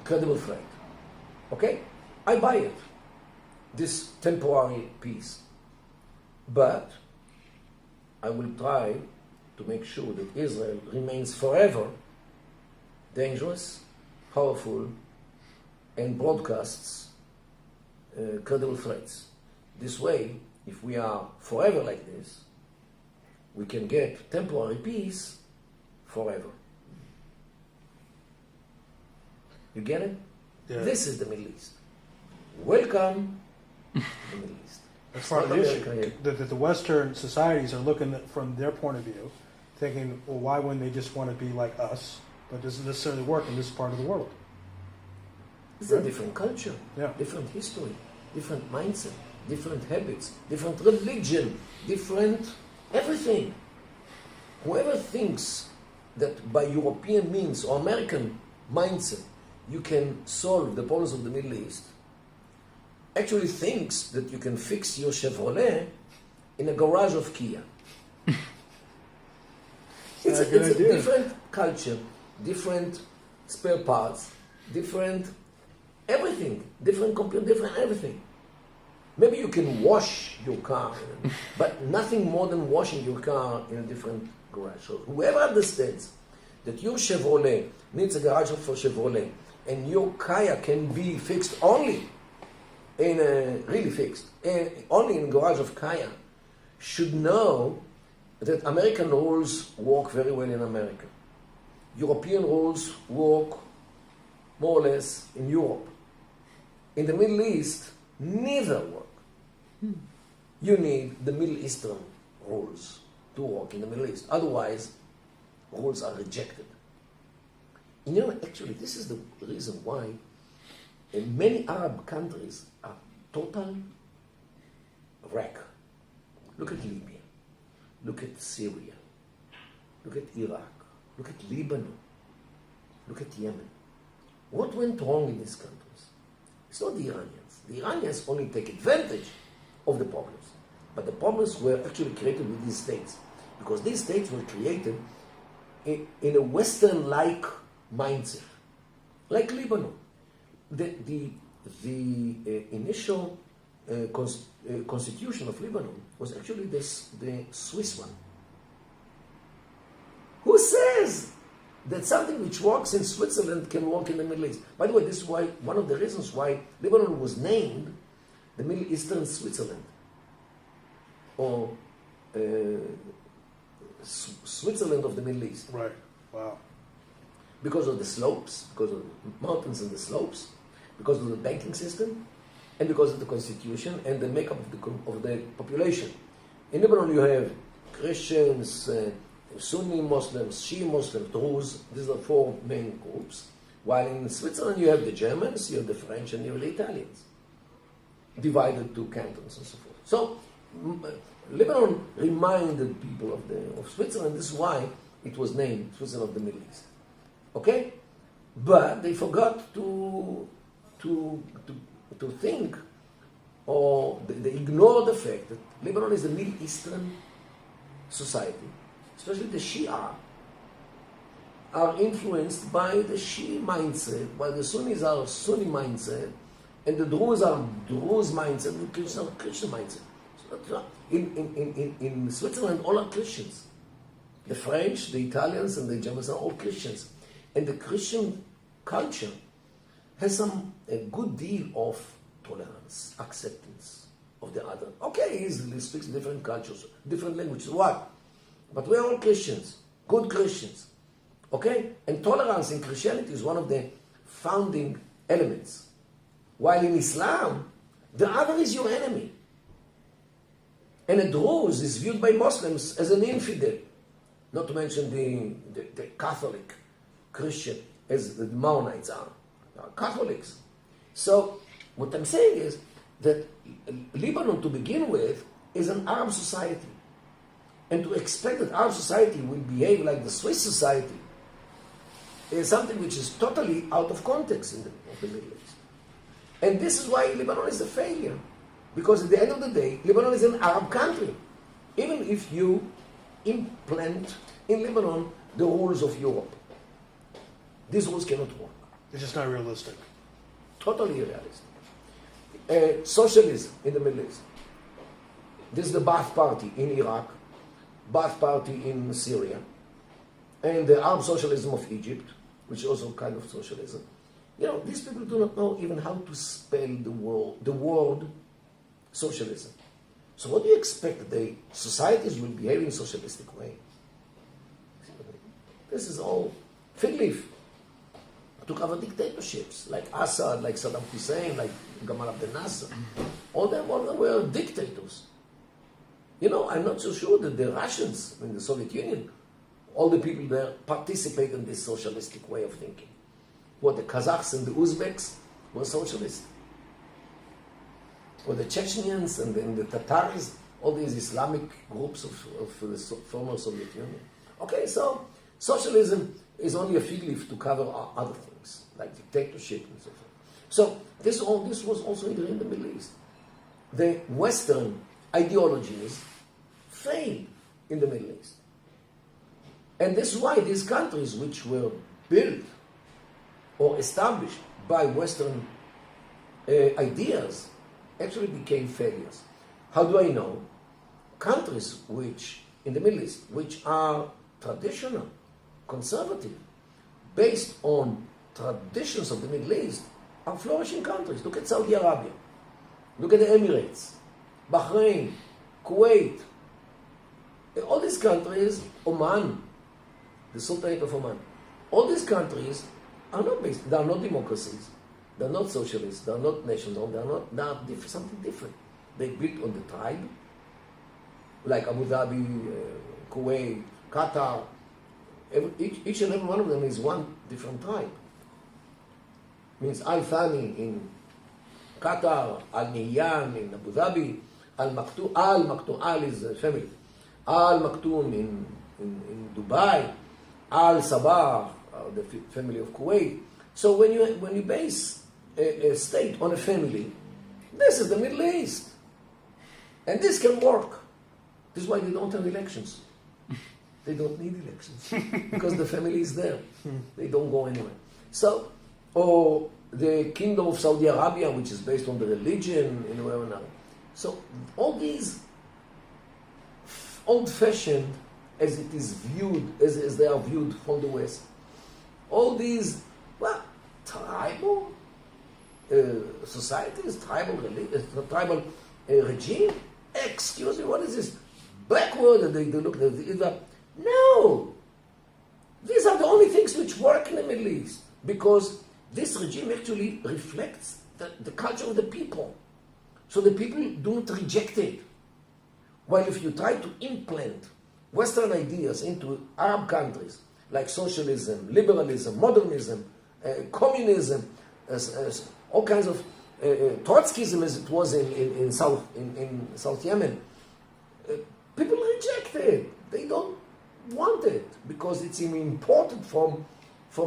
credible threat. Okay? I buy it, this temporary peace. But I will try to make sure that Israel remains forever dangerous, powerful, and broadcasts credible threats. This way, if we are forever like this, we can get temporary peace forever. You get it? Yeah. This is the Middle East. Welcome the Middle East. That's part of the issue. The Western societies are looking at, from their point of view, thinking, well, why wouldn't they just want to be like us? But doesn't necessarily work in this part of the world. It's a different culture, different history, different mindset, different habits, different religion, different everything. Whoever thinks that by European means or American mindset you can solve the problems of the Middle East actually thinks that you can fix your Chevrolet in a garage of Kia. It's a different culture, different spare parts, different everything, different computer, different everything. Maybe you can wash your car, but nothing more than washing your car in a different garage. So whoever understands that your Chevrolet needs a garage for Chevrolet and your Kia can be fixed only in a, really fixed, only in a garage of Kia, should know that American rules work very well in America. European rules work more or less in Europe. In the Middle East, neither work. You need the Middle Eastern rules to work in the Middle East. Otherwise, rules are rejected. You know, actually, this is the reason why many Arab countries are total wreck. Look at Libya. Look at Syria. Look at Iraq. Look at Lebanon. Look at Yemen. What went wrong in these countries? It's not the Iranians. The Iranians only take advantage of the problems. But the problems were actually created with these states. Because these states were created in a Western-like mindset. Like Lebanon. The initial constitution of Lebanon was actually the Swiss one. Who says that something which works in Switzerland can work in the Middle East? By the way, this is why one of the reasons why Lebanon was named the Middle Eastern Switzerland, or Switzerland of the Middle East. Right. Wow. Because of the slopes, because of the mountains and the slopes, because of the banking system, and because of the constitution and the makeup of the population. In Lebanon, you have Christians, Sunni Muslims, Shia Muslims, Druze. These are four main groups. While in Switzerland, you have the Germans, you have the French, and you have the Italians, divided to cantons and so forth. So, Lebanon reminded people of Switzerland. This is why it was named Switzerland of the Middle East. Okay? But they forgot to think, or they ignore the fact that Lebanon is a Middle Eastern society, especially the Shia are influenced by the Shia mindset, while the Sunnis are Sunni mindset, and the Druze are Druze mindset, and the Christians are Christian mindset. So in Switzerland, all are Christians. The French, the Italians, and the Germans are all Christians. And the Christian culture has a good deal of tolerance, acceptance of the other. Okay, he easily speaks different cultures, different languages, what? But we're all Christians, good Christians. Okay? And tolerance in Christianity is one of the founding elements. While in Islam, the other is your enemy. And a Druze is viewed by Muslims as an infidel. Not to mention the Catholic Christian, as the Maronite are Catholics. So, what I'm saying is that Lebanon, to begin with, is an Arab society. And to expect that Arab society will behave like the Swiss society is something which is totally out of context in the Middle East. And this is why Lebanon is a failure. Because at the end of the day, Lebanon is an Arab country. Even if you implant in Lebanon the rules of Europe, these rules cannot work. It's just not realistic. Totally irrealistic. Socialism in the Middle East. This is the Ba'ath Party in Iraq, Ba'ath Party in Syria, and the Arab socialism of Egypt, which is also kind of socialism. You know, these people do not know even how to spell the word socialism. So what do you expect that the societies will behave in a socialistic way? This is all fig leaf to cover dictatorships like Assad, like Saddam Hussein, like Gamal Abdel Nasser. all of them were dictators. You know, I'm not so sure that the Russians in the Soviet Union, all the people there participate in this socialistic way of thinking. What, the Kazakhs and the Uzbeks were socialists? Or the Chechens and the Tatars, all these Islamic groups of the former Soviet Union. Okay, so socialism is only a fig leaf to cover other things, like dictatorship and so forth. So this was also in the Middle East. The Western ideologies failed in the Middle East. And this is why these countries which were built or established by Western ideas actually became failures. How do I know? Countries which, in the Middle East, which are traditional, conservative, based on traditions of the Middle East, are flourishing countries. Look at Saudi Arabia. Look at the Emirates, Bahrain, Kuwait. All these countries, Oman, the Sultanate of Oman, all these countries are not based, they are not democracies, they are not socialists, they are not national, they are something different. They built on the tribe, like Abu Dhabi, Kuwait, Qatar. Each and every one of them is one different tribe. Means Al Thani in Qatar, Al Nahyan in Abu Dhabi, Al Maktoum is a family, Al Maktoum in Dubai, Al Sabah, the family of Kuwait. So when you base a state on a family, this is the Middle East, and this can work. This is why they don't have elections. They don't need elections because the family is there. They don't go anywhere. So, or the kingdom of Saudi Arabia, which is based on the religion in one another. So all these old-fashioned, as it is viewed, as they are viewed from the West, all these, tribal societies, tribal regime. Excuse me, what is this? Backward, and they look at it. No! These are the only things which work in the Middle East, because this regime actually reflects the culture of the people. So the people don't reject it. While if you try to implant Western ideas into Arab countries, like socialism, liberalism, modernism, communism, all kinds of Trotskyism, as it was in South Yemen, people reject it. They don't want it because it's imported from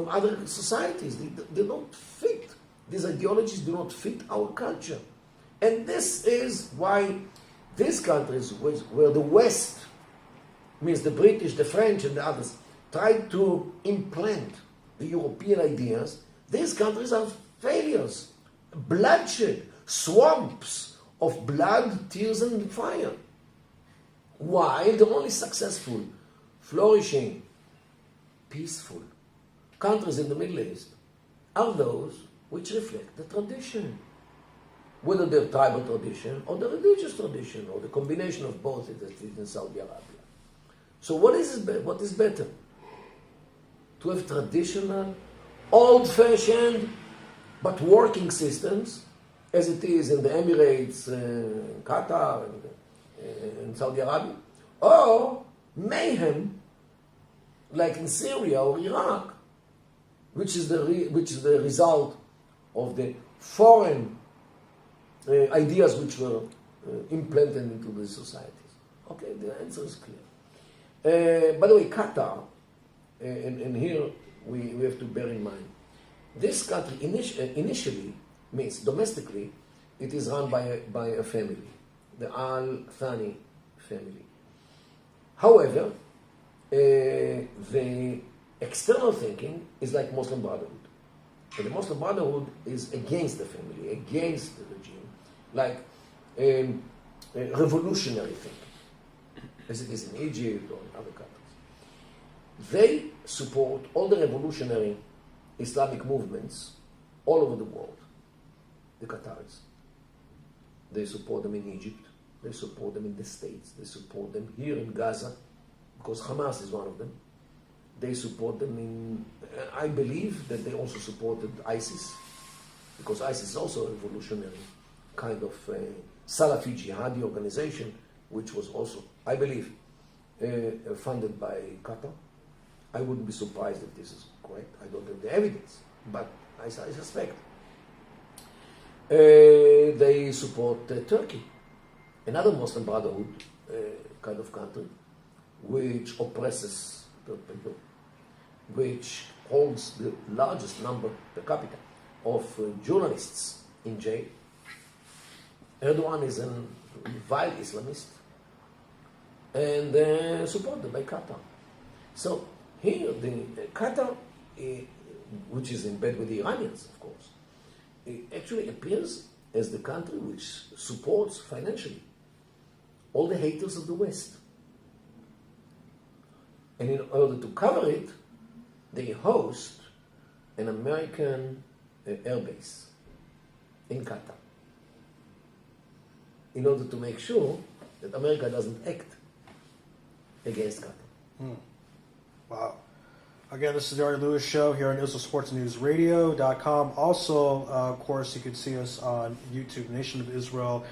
other societies. They don't fit. These ideologies do not fit our culture. And this is why these countries, where the West, means the British, the French, and the others, tried to implant the European ideas, these countries are failures. Bloodshed, swamps of blood, tears, and fire. While the only successful, flourishing, peaceful countries in the Middle East are those which reflect the tradition. Whether they're tribal tradition or the religious tradition or the combination of both that is in Saudi Arabia. So what is better? To have traditional, old-fashioned, but working systems, as it is in the Emirates, Qatar, and Saudi Arabia, or mayhem, like in Syria or Iraq, which is the result of the foreign ideas which were implanted into the societies. Okay, the answer is clear. By the way, Qatar, and here we have to bear in mind, this country initially means domestically, it is run by a family, the Al Thani family. However, the external thinking is like Muslim Brotherhood. And the Muslim Brotherhood is against the family, against the regime, like revolutionary thinking, as it is in Egypt or in other countries. They support all the revolutionary Islamic movements all over the world, the Qataris. They support them in Egypt, they support them in the States, they support them here in Gaza, because Hamas is one of them. They support them in, I believe that they also supported ISIS, because ISIS is also a revolutionary kind of Salafi jihadi organization, which was also, I believe, funded by Qatar. I wouldn't be surprised if this is correct. I don't have the evidence, but I suspect. They support Turkey, another Muslim Brotherhood kind of country, which oppresses the people, which holds the largest number per capita of journalists in jail. Erdogan is a vile Islamist and supported by Qatar. So here, Qatar, which is in bed with the Iranians, of course, it actually appears as the country which supports financially all the haters of the West. And in order to cover it, they host an American airbase in Qatar in order to make sure that America doesn't act against Qatar. Wow. Again, this is the Ari Louis Show here on IsraelSportsNewsRadio.com. Also, of course, you can see us on YouTube, Nation of Israel.